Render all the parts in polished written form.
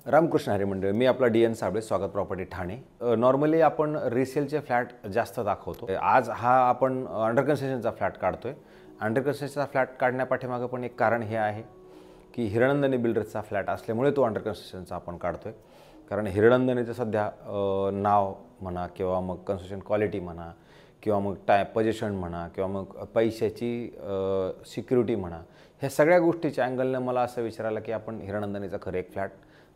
रामकृष्ण हरी मंडळ, मी आपला D N Sable, स्वागत प्रॉपर्टी ठाणे। नॉर्मली आपण रिसेलचे फ्लॅट जास्त दाखवतो। आज हा आपण अंडर कन्स्ट्रक्शनचा फ्लॅट काढतोय। अंडर कन्स्ट्रक्शनचा फ्लॅट काढण्यापाठीमागे पण एक कारण हे आहे की हिरनंदानी बिल्डर्सचा फ्लॅट असल्यामुळे तो अंडर कन्स्ट्रक्शनचा आपण काढतोय। कारण हिरनंदानीचं सध्या नाव म्हणा किंवा मग कन्स्ट्रक्शन क्वालिटी म्हणा किंवा मग पोझिशन म्हणा किंवा मग पैशाची सिक्युरिटी म्हणा, ह्या सगळ्या गोष्टीच्या अँगलने मला असं विचारायला की आपण हिरनंदानीचा खरं एक फ्लॅट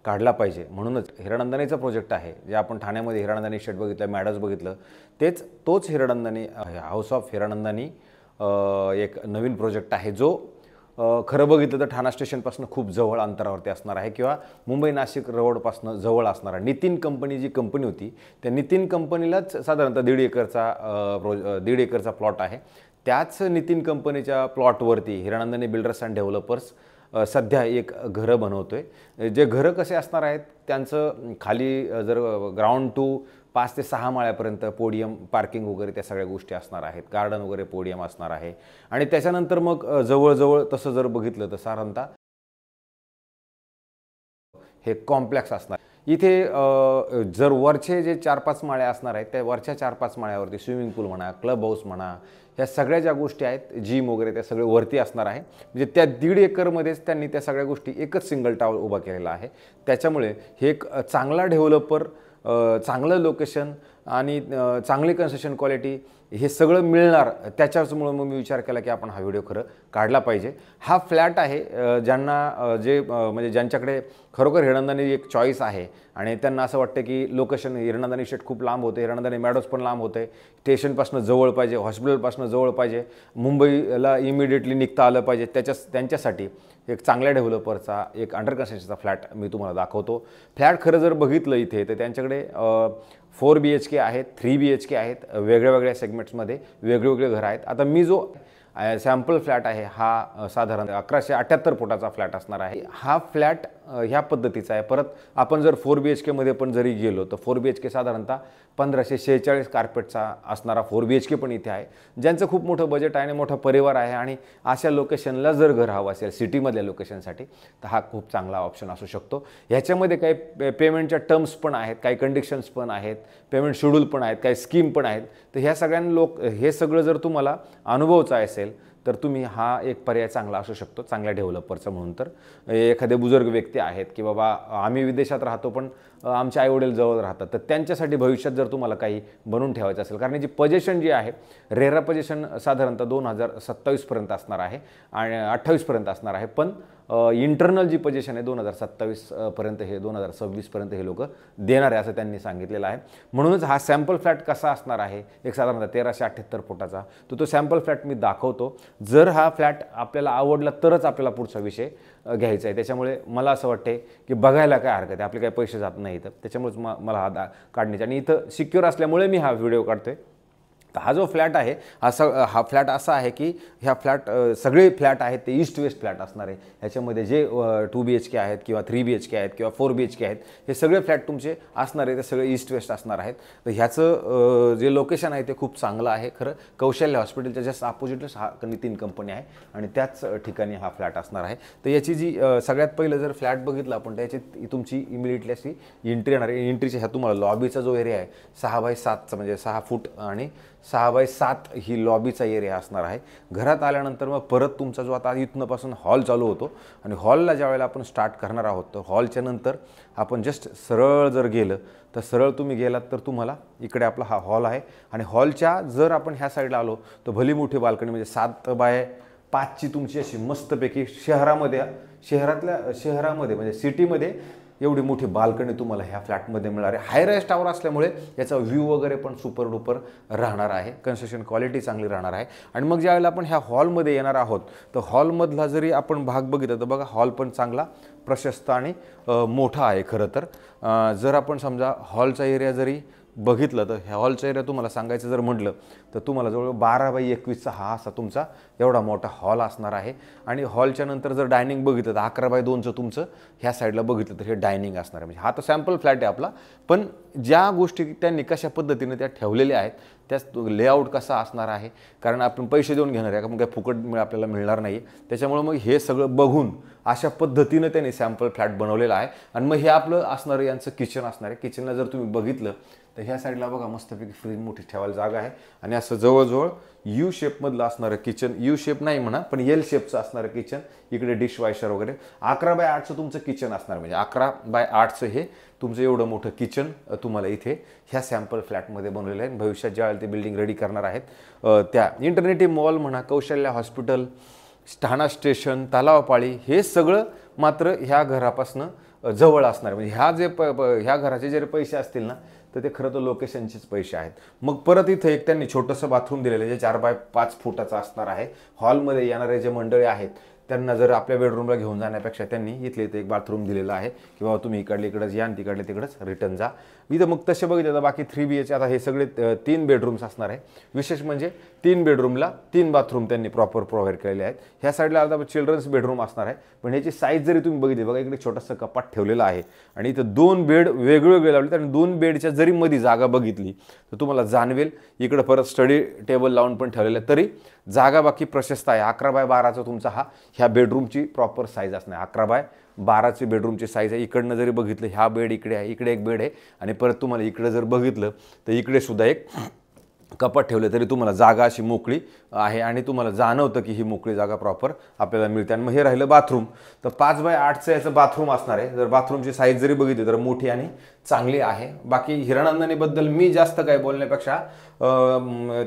काढला पाहिजे। म्हणूनच हिरनंदानीचा प्रोजेक्ट आहे, जे आपण ठाण्यामध्ये हिरनंदानी शेड बघितलं, मॅडोज बघितलं, तोच हिरनंदानी हाऊस ऑफ हिरनंदानी एक नवीन प्रोजेक्ट आहे, जो खरं बघितलं तर ठाणा स्टेशनपासून खूप जवळ अंतरावरती असणार आहे किंवा मुंबई नाशिक रोडपासून जवळ असणार आहे। नितीन कंपनी जी कंपनी होती, त्या नितीन कंपनीलाच साधारणतः 1.5 एकरचा प्लॉट आहे। त्याच नितीन कंपनीच्या प्लॉटवरती हिरनंदानी बिल्डर्स अँड डेव्हलपर्स सध्या एक घरं बनवतोय। जे घरं कसे असणार आहेत, त्यांचं खाली जर ग्राउंड टू 5 ते 6 माळ्यापर्यंत पोडियम, पार्किंग वगैरे त्या सगळ्या गोष्टी असणार आहेत। गार्डन वगैरे, पोडियम असणार आहे। आणि त्याच्यानंतर मग जवळ तसं जर बघितलं तर साधारणतः हे कॉम्प्लेक्स असणार। इथे जर वरचे जे 4-5 माळे असणार आहेत, त्या वरच्या 4-5 माळ्यावरती स्विमिंग पूल म्हणा, क्लब हाऊस म्हणा, ह्या सगळ्या ज्या गोष्टी आहेत, जिम वगैरे, त्या सगळे वरती असणार आहे। म्हणजे त्या 1.5 एकरमध्येच त्यांनी त्या सगळ्या गोष्टी एकच सिंगल टावर उभा केलेला आहे। त्याच्यामुळे हे एक चांगला डेव्हलपर, चांगलं लोकेशन आणि चांगली कन्स्ट्रक्शन क्वालिटी हे सगळं मिळणार। त्याच्यामुळे मग मी विचार केला की आपण हा व्हिडिओ खरं काढला पाहिजे। हा फ्लॅट आहे ज्यांना म्हणजे ज्यांच्याकडे खरोखर हिरनंदानी एक चॉईस आहे आणि त्यांना असं वाटतं की लोकेशन हिरनंदानी शेड खूप लांब होते, हिरनंदानी मॅडोज पण लांब होते, स्टेशनपासून जवळ पाहिजे, हॉस्पिटलपासून जवळ पाहिजे, मुंबईला इमिडिएटली निघता आलं पाहिजे, त्यांच्यासाठी एक चांगल्या डेव्हलपरचा एक अंडर कन्स्ट्रक्शनचा फ्लॅट मी तुम्हाला दाखवतो। फ्लॅट खरं जर बघितलं इथे तर त्यांच्याकडे 4 BHK आहेत, 3 BHK आहेत, वेगळ्या सेगमेंट्समध्ये वेगवेगळे घरं आहेत। आता मी जो सॅम्पल फ्लॅट आहे हा साधारण 1178 फुटाचा फ्लॅट असणार आहे। हा फ्लॅट ह्या पद्धतीचा आहे। परत आपण जर 4 BHK मध्ये पण जरी गेलो तर 4 BHK साधारणतः 1546 कार्पेटचा असणारा 4 BHK पण इथे आहे। ज्यांचं खूप मोठं बजेट आहे आणि मोठा परिवार आहे आणि अशा लोकेशनला जर घर हवं असेल सिटीमधल्या लोकेशनसाठी, तर हा खूप चांगला ऑप्शन असू शकतो। ह्याच्यामध्ये काही पेमेंटच्या टर्म्स पण आहेत, काही कंडिशन्स पण आहेत, पेमेंट शेड्यूल पण आहेत, काही स्कीम पण आहेत। तर ह्या हे सगळं जर तुम्हाला अनुभवचं असेल तर तुम्ही हा एक पर्याय चांगला असू शकतो चांगल्या डेव्हलपरचा म्हणून। तर एखादे बुजुर्ग व्यक्ती आहेत की बाबा आम्ही विदेशात राहतो पण आमचे आईवडील जवळ राहतात, तर त्यांच्यासाठी भविष्यात जर तुम्हाला काही बनवून ठेवायचं असेल, कारण याची पोझिशन जी आहे, रेरा पोझिशन साधारणतः 2027 पर्यंत असणार आहे आणि 28 पर्यंत असणार आहे, पण इंटरनल जी पोझिशन आहे 2027 पर्यंत, हे 2026 पर्यंत हे लोक देणार आहे असं त्यांनी सांगितलेलं आहे। म्हणूनच हा सॅम्पल फ्लॅट कसा असणार आहे, एक साधारणतः 1378 फुटाचा, तो सॅम्पल फ्लॅट मी दाखवतो। जर हा फ्लॅट आपल्याला आवडला तरच आपल्याला पुढचा विषय घ्यायचा आहे। त्याच्यामुळे मला असं वाटते की बघायला काय हरकत आहे, आपले काही पैसे जात नाही तर त्याच्यामुळेच मला हा काढण्याची, आणि इथं सिक्युअर असल्यामुळे मी हा व्हिडिओ काढतोय। तर हा जो फ्लॅट आहे, हा फ्लॅट असा आहे की ह्या सगळे फ्लॅट आहेत ते ईस्ट वेस्ट फ्लॅट असणार आहे। ह्याच्यामध्ये जे 2 BHK आहेत किंवा 3 BHK आहेत किंवा 4 BHK आहेत, हे सगळे फ्लॅट तुमचे असणार आहे, ते सगळे ईस्ट वेस्ट असणार आहेत। तर ह्याचं जे लोकेशन आहे ते खूप चांगलं आहे। खरं कौशल्य हॉस्पिटलच्या जस्ट अपोजिटच हा नितीन कंपनी आहे आणि त्याच ठिकाणी हा फ्लॅट असणार आहे। तर याची जी सगळ्यात पहिलं जर फ्लॅट बघितला आपण, त्याची तुमची इमिडिएटली अशी एंट्री येणार आहे। एंट्रीच्या ह्या तुम्हाला लॉबीचा जो एरिया आहे 6x7 म्हणजे 6 फूट आणि 6x7 ही लॉबीचा एरिया असणार आहे। घरात आल्यानंतर मग परत तुमचा जो आता इथूनपासून हॉल चालू होतो आणि हॉलला ज्या वेळेला आपण स्टार्ट करणार आहोत, तर हॉलच्या नंतर आपण जस्ट सरळ जर गेलं तर सरळ तुम्ही गेलात तर तुम्हाला इकडे आपला हा हॉल आहे आणि हॉलच्या जर आपण ह्या साईडला आलो तर भली मोठी बाल्कनी, म्हणजे 7x5ची तुमची अशी मस्तपैकी शहरामध्ये म्हणजे सिटीमध्ये एवढी मोठी बाल्कनी तुम्हाला ह्या फ्लॅटमध्ये मिळणार आहे। हाय राईज टावर असल्यामुळे याचा व्ह्यू वगैरे पण सुपर डुपर राहणार आहे, कन्स्ट्रक्शन क्वालिटी चांगली राहणार आहे। आणि मग ज्यावेळेला आपण ह्या हॉलमध्ये येणार आहोत तर हॉलमधला जरी आपण भाग बघितला तर बघा, हॉल पण चांगला प्रशस्त आणि मोठा आहे। खरं तर जर आपण समजा हॉलचा एरिया जरी बघितलं तर ह्या हॉलचा एरिया तुम्हाला सांगायचं जर म्हटलं तर तुम्हाला जवळ 12x21चा हा असा तुमचा एवढा मोठा हॉल असणार आहे. आणि हॉलच्या नंतर जर डायनिंग बघितलं तर 11x2चं तुमचं ह्या साईडला बघितलं तर हे डायनिंग असणार आहे. म्हणजे हा तर सॅम्पल फ्लॅट आहे आपला, पण ज्या गोष्टी त्यांनी कशा पद्धतीने त्या ठेवलेल्या आहेत त्याच लेआउट कसा असणार आहे, कारण आपण पैसे देऊन घेणार आहे का, मग काय फुकट आपल्याला मिळणार नाही. त्याच्यामुळं मग हे सगळं बघून अशा पद्धतीनं त्यांनी सॅम्पल फ्लॅट बनवलेला आहे. आणि मग हे आपलं असणारं यांचं किचन असणार आहे. किचनला जर तुम्ही बघितलं तर ह्या साईडला बघा मस्तपैकी फ्रीज मोठी ठेवायला जागा आहे. आणि असं जवळजवळ यू शेपमधलं असणारं किचन, यू शेप नाही म्हणा पण एल शेपचं असणारं किचन, इकडे डिश वॉशर वगैरे. 11x8चं तुमचं किचन असणार, म्हणजे 11x8चं हे तुमचं एवढं मोठं किचन तुम्हाला इथे ह्या सॅम्पल फ्लॅटमध्ये बनवलेलं आहे. भविष्यात ज्यावेळेला ते बिल्डिंग रेडी करणार आहेत त्या इंटरनेटी मॉल म्हणा, कौशल्या हॉस्पिटल, ठाणा स्टेशन, तलावपाळी हे सगळं मात्र ह्या घरापासनं जवळ असणार. म्हणजे ह्या घराचे जरी पैसे असतील ना तर ते खरं तर लोकेशनचेच पैसे आहेत. मग परत इथं एक त्यांनी छोटंसं बाथरूम दिलेलं आहे जे 4x5 फुटाचं असणार आहे. हॉलमध्ये येणारे जे मंडळी आहेत त्यांना जर आपल्या बेडरूमला घेऊन जाण्यापेक्षा त्यांनी इथले इथे एक बाथरूम दिलेलं आहे की बाबा तुम्ही इकडले इकडंच या आणि तिकडले तिकडंच रिटर्न जा. इथं मग तसे बघितलं तर बाकी 3BH आता हे सगळे 3 बेडरूम्स असणार आहे. विशेष म्हणजे 3 बेडरूमला 3 बाथरूम त्यांनी प्रॉपर प्रोव्हाइड केलेले आहेत. ह्या साईडला आता चिल्ड्रन्स बेडरूम असणार आहे, पण ह्याची साईज जरी तुम्ही बघितली बघा इकडे छोटंसं कपाट ठेवलेलं आहे आणि इथं 2 बेड वेगवेगळे लावले. आणि 2 बेडच्या जरी मध्ये जागा बघितली तर तुम्हाला जाणवेल इकडं परत स्टडी टेबल लावून पण ठेवलेलं आहे, तरी जागा बाकी प्रशस्त आहे. 11x12चा तुमचा ह्या बेडरूमची प्रॉपर साईज असणार. 11x12ची बेडरूमची साईज आहे. इकडनं जरी बघितलं ह्या बेड इकडे आहे, इकडे एक बेड आहे आणि परत तुम्हाला इकडे जर बघितलं तर इकडे सुद्धा एक कपाट ठेवले तरी तुम्हाला जागा अशी मोकळी आहे आणि तुम्हाला जाणवतं की ही मोकळी जागा प्रॉपर आपल्याला मिळते. आणि मग हे राहिलं बाथरूम, तर 5x8चं याचं बाथरूम असणार आहे. जर बाथरूमची साईज जरी बघितली तर मोठी आणि चांगली आहे. बाकी हिरानंदानीबद्दल मी जास्त काय बोलण्यापेक्षा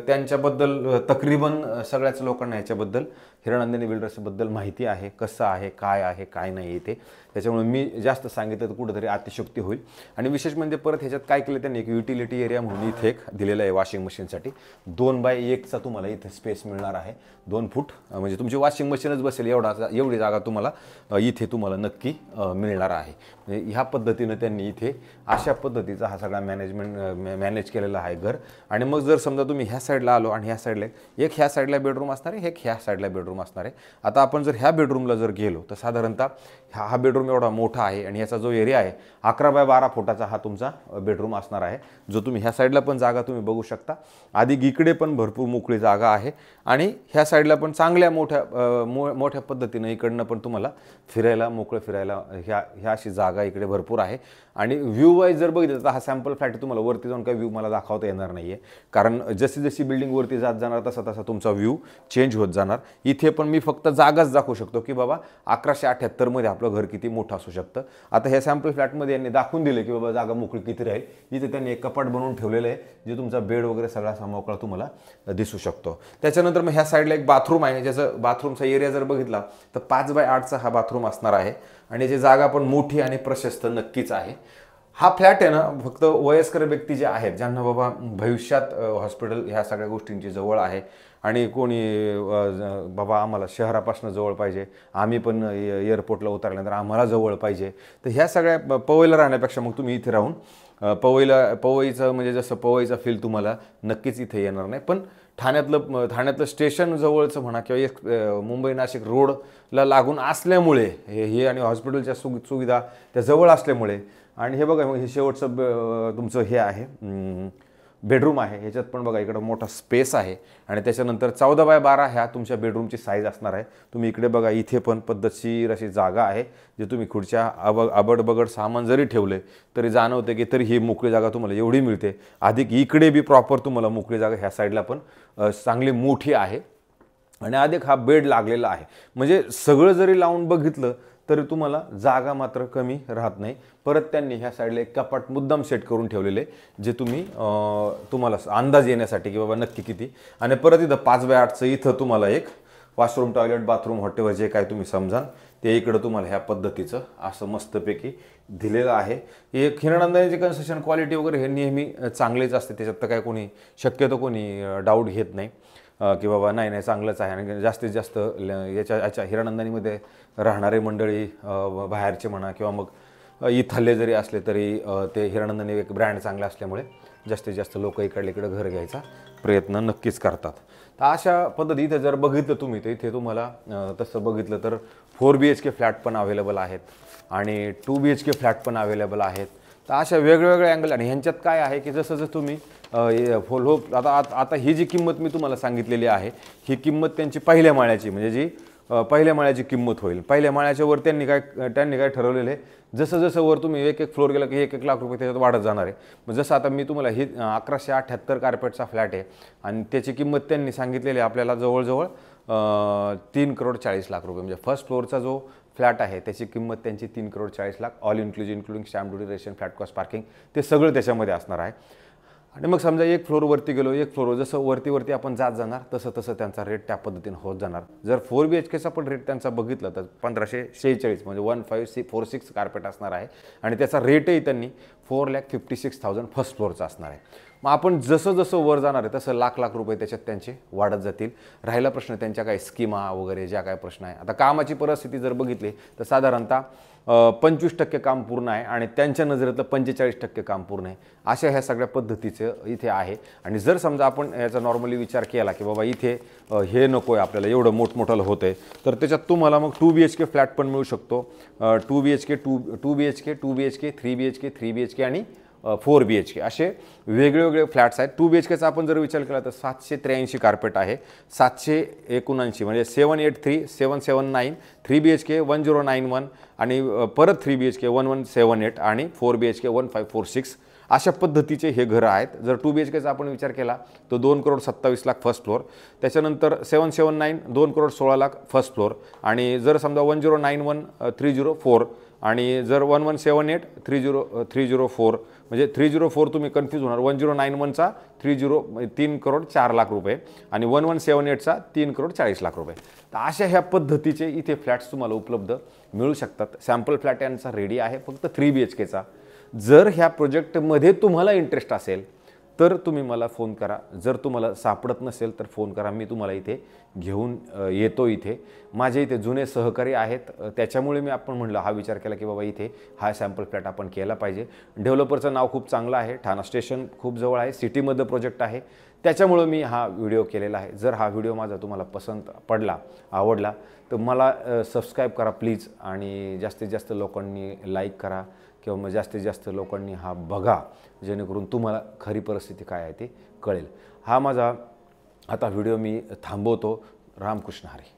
त्यांच्याबद्दल तकरीबन सगळ्याच लोकांना ह्याच्याबद्दल हिरानंदानी बिल्डर्सबद्दल माहिती आहे, कसं आहे काय नाही इथे. त्याच्यामुळे मी जास्त सांगितलं तर कुठंतरी अतिशयोक्ती होईल. आणि विशेष म्हणजे परत ह्याच्यात काय केलं त्यांनी एक युटिलिटी एरिया म्हणून इथे एक दिलेला आहे वॉशिंग मशीनसाठी. 2x1चा तुम्हाला इथे स्पेस मिळणार आहे. 2 फूट म्हणजे तुमची वॉशिंग मशीनच बसेल एवढी जागा तुम्हाला इथे तुम्हाला नक्की मिळणार आहे. म्हणजे ह्या पद्धतीनं त्यांनी इथे अशा पद्धतीचा हा सगळा मॅनेज केलेला आहे घर. आणि मग जर समजा तुम्ही ह्या साईडला आलो आणि ह्या साईडला एक ह्या साईडला बेडरूम असणार आहे, एक ह्या साईडला बेडरूम असणार आहे. आता आपण जर ह्या बेडरूमला जर गेलो तर साधारणतः हा बेडरूम एवढा मोठा आहे आणि याचा जो एरिया आहे 11x12 फुटाचा हा तुमचा बेडरूम असणार आहे, जो तुम्ही ह्या साईडला पण जागा तुम्ही बघू शकता. आधी इकडे पण भरपूर मोकळी जागा आहे आणि ह्या साईडला पण चांगल्या मोठ्या पद्धतीनं इकडनं पण तुम्हाला फिरायला मोकळं फिरायला ह्या अशी जागा इकडे भरपूर आहे. आणि व्ह्यू वाईज जर बघितलं तर हा सॅम्पल फ्लॅट तुम्हाला वरती जाऊन काही व्ह्यू मला दाखवता येणार नाही आहे, कारण जशी जशी बिल्डिंग वरती जात जाणार तसा तुमचा व्ह्यू चेंज होत जाणार. इथे पण मी फक्त जागाच दाखवू शकतो की बाबा 1178मध्ये आपलं घर किती मोठं असू शकतं. आता ह्या सॅम्पल फ्लॅटमध्ये यांनी दाखवून दिले की बाबा जागा मोकळी किती राहील. इथे त्यांनी एक कपाट बनवून ठेवलेलं आहे जे तुमचा बेड वगैरे सगळा मोकळा तुम्हाला दिसू शकतो. त्याच्यानंतर मग ह्या साईडला एक बाथरूम आहे, ज्याचं बाथरूमचा एरिया जर बघितला तर 5x8चा हा बाथरूम असणार आहे आणि याची जागा पण मोठी आणि प्रशस्त नक्कीच आहे. हा फ्लॅट आहे ना फक्त वयस्कर व्यक्ती जे आहेत ज्यांना बाबा भविष्यात हॉस्पिटल ह्या सगळ्या गोष्टींची जवळ आहे आणि कोणी बाबा आम्हाला शहरापासून जवळ पाहिजे, आम्ही पण एअरपोर्टला उतरल्यानंतर आम्हाला जवळ पाहिजे, तर ह्या सगळ्या पवईला राहण्यापेक्षा मग तुम्ही इथे राहून पवईचं म्हणजे जसं पवईचा फील तुम्हाला नक्कीच इथे येणार नाही. पण ठाण्यातलं स्टेशन जवळचं म्हणा किंवा एक मुंबई नाशिक रोडला लागून असल्यामुळे हे आणि हॉस्पिटलच्या सुविधा त्या जवळ असल्यामुळे. आणि हे बघा मग हे शेवटचं तुमचं हे आहे बेडरूम आहे, ह्याच्यात पण बघा इकडं मोठा स्पेस आहे आणि त्याच्यानंतर 14x12 ह्या तुमच्या बेडरूमची साईज असणार आहे. तुम्ही इकडे बघा इथे पण पद्धतशीर अशी जागा आहे जे तुम्ही खुर्च्या आबडबगड सामान जरी ठेवले तरी जाणवते की तरी ही मोकळी जागा तुम्हाला एवढी मिळते. अधिक इकडे बी प्रॉपर तुम्हाला मोकळी जागा ह्या साईडला पण चांगली मोठी आहे आणि अधिक हा बेड लागलेला आहे. म्हणजे सगळं जरी लावून बघितलं तरी तुम्हाला जागा मात्र कमी राहत नाही. परत त्यांनी ह्या साईडला एक कपाट मुद्दाम सेट करून ठेवलेले जे तुम्हाला अंदाज येण्यासाठी की बाबा नक्की किती. आणि परत इथं 5x8चं इथं तुम्हाला एक वॉशरूम टॉयलेट बाथरूम हॉटेल जे काय तुम्ही समजाल ते इकडं तुम्हाला ह्या पद्धतीचं असं मस्तपैकी दिलेलं आहे. हे हिरानंदानीची कन्स्ट्रक्शन क्वालिटी वगैरे हे नेहमी चांगलेच असते, त्याच्यात तर काय कोणी शक्यतो डाऊट घेत नाही की बाबा नाही चांगलंच आहे. आणि जास्तीत जास्त याच्या हिरानंदानीमध्ये राहणारे मंडळी बाहेरचे म्हणा किंवा मग इथले जरी असले तरी ते हिरानंदानी एक ब्रँड चांगला असल्यामुळे जास्तीत जास्त लोक इकडे घर घ्यायचा प्रयत्न नक्कीच करतात. तर अशा पद्धती इथे जर बघितलं तुम्ही तर इथे तुम्हाला तसं बघितलं तर 4 BHK फ्लॅट पण अवेलेबल आहेत आणि 2 BHK फ्लॅट पण अवेलेबल आहेत. तर अशा वेगवेगळ्या अँगल आणि ह्यांच्यात काय आहे की जसं तुम्ही फॉलो आता ही जी किंमत मी तुम्हाला सांगितलेली आहे ही किंमत त्यांची पहिल्या माळ्याची म्हणजे जी पहिल्या माळ्याची किंमत होईल. पहिल्या माळ्याच्या वर त्यांनी काय ठरवलेलं आहे, जसं वर तुम्ही एक फ्लोअर गेला की 1 लाख रुपये त्याच्यात वाढत जाणार आहे. मग जसं आता मी तुम्हाला ही 1178 कार्पेटचा फ्लॅट आहे आणि त्याची किंमत त्यांनी सांगितलेली आहे आपल्याला जवळजवळ 3,40,00,000 रुपये. म्हणजे फर्स्ट फ्लोअरचा जो फ्लॅट आहे त्याची किंमत त्यांची 3,40,00,000 all including stamp duty, ration, flat cost, parking ते सगळं त्याच्यामध्ये असणार आहे. आणि मग समजा 1 फ्लोअरवरती गेलो, 1 फ्लोअर जसं वरती आपण जात जाणार तसं त्यांचा रेट त्या पद्धतीने होत जाणार. जर 4 BHKचा पण रेट त्यांचा बघितला तर 1546 म्हणजे 1546 कार्पेट असणार आहे आणि त्याचा रेटही त्यांनी 4,56,000 फर्स्ट फ्लोअरचा असणार आहे. मग आपण जसं वर जाणार आहे तसं लाख रुपये त्याच्यात त्यांचे वाढत जातील. राहिला प्रश्न त्यांच्या काही स्कीमा वगैरे ज्या काय प्रश्न आहे. आता कामाची परिस्थिती जर बघितली तर साधारणतः 25% काम पूर्ण आहे आणि त्यांच्या नजरेतलं 45% काम पूर्ण आहे. अशा ह्या सगळ्या पद्धतीचं इथे आहे. आणि जर समजा आपण याचा नॉर्मली विचार केला की बाबा इथे हे नको आहे आपल्याला एवढं मोठमोठं होतं आहे तर त्याच्यात तुम्हाला मग 2 BHK फ्लॅट पण मिळू शकतो. 2 BHK 2 BHK 3 BHK 3 BHK आणि 4 BHK असे वेगवेगळे फ्लॅट्स आहेत. 2 BHKचा आपण जर विचार केला तर 783 कार्पेट आहे. 779 म्हणजे 783 779, 3 BHK 1091 आणि परत 3 BHK 1178 आणि 4 BHK 1546 अशा पद्धतीचे हे घरं आहेत. जर 2 BHKचा आपण विचार केला तर 2,27,00,000 फर्स्ट फ्लोअर, त्याच्यानंतर 779 2,16,00,000 फर्स्ट फ्लोअर आणि जर समजा 1091 304 आणि जर 1178 304 म्हणजे 304 तुम्ही कन्फ्यूज होणार. 1091चा 3,04,00,000 रुपये आणि 1178चा 3,40,00,000 रुपये. तर अशा ह्या पद्धतीचे इथे फ्लॅट्स तुम्हाला उपलब्ध मिळू शकतात. सॅम्पल फ्लॅट यांचा रेडी आहे फक्त 3 BHKचा. जर ह्या प्रोजेक्टमध्ये तुम्हाला इंटरेस्ट असेल तर तुम्ही मला फोन करा. जर तुम्हाला सापडत नसेल तर फोन करा, मी तुम्हाला इथे घेऊन येतो. इथे माझे इथे जुने सहकारी आहेत त्याच्यामुळे मी आपण म्हणलं हा विचार केला की बाबा इथे हा सॅम्पल फ्लॅट आपण केला पाहिजे. डेव्हलपरचं नाव खूप चांगलं आहे, ठाणा स्टेशन खूप जवळ आहे, सिटीमध्ये प्रोजेक्ट आहे, त्याच्यामुळं मी हा व्हिडिओ केलेला आहे. जर हा व्हिडिओ माझा तुम्हाला पसंत पडला, आवडला तर मला सबस्क्राईब करा प्लीज आणि जास्तीत जास्त लोकांनी लाईक करा किंवा मग जास्तीत जास्त लोकांनी हा बघा जेणेकरून तुम्हाला खरी परिस्थिती काय आहे ते कळेल. हा माझा आता व्हिडिओ मी थांबवतो. रामकृष्ण हरी.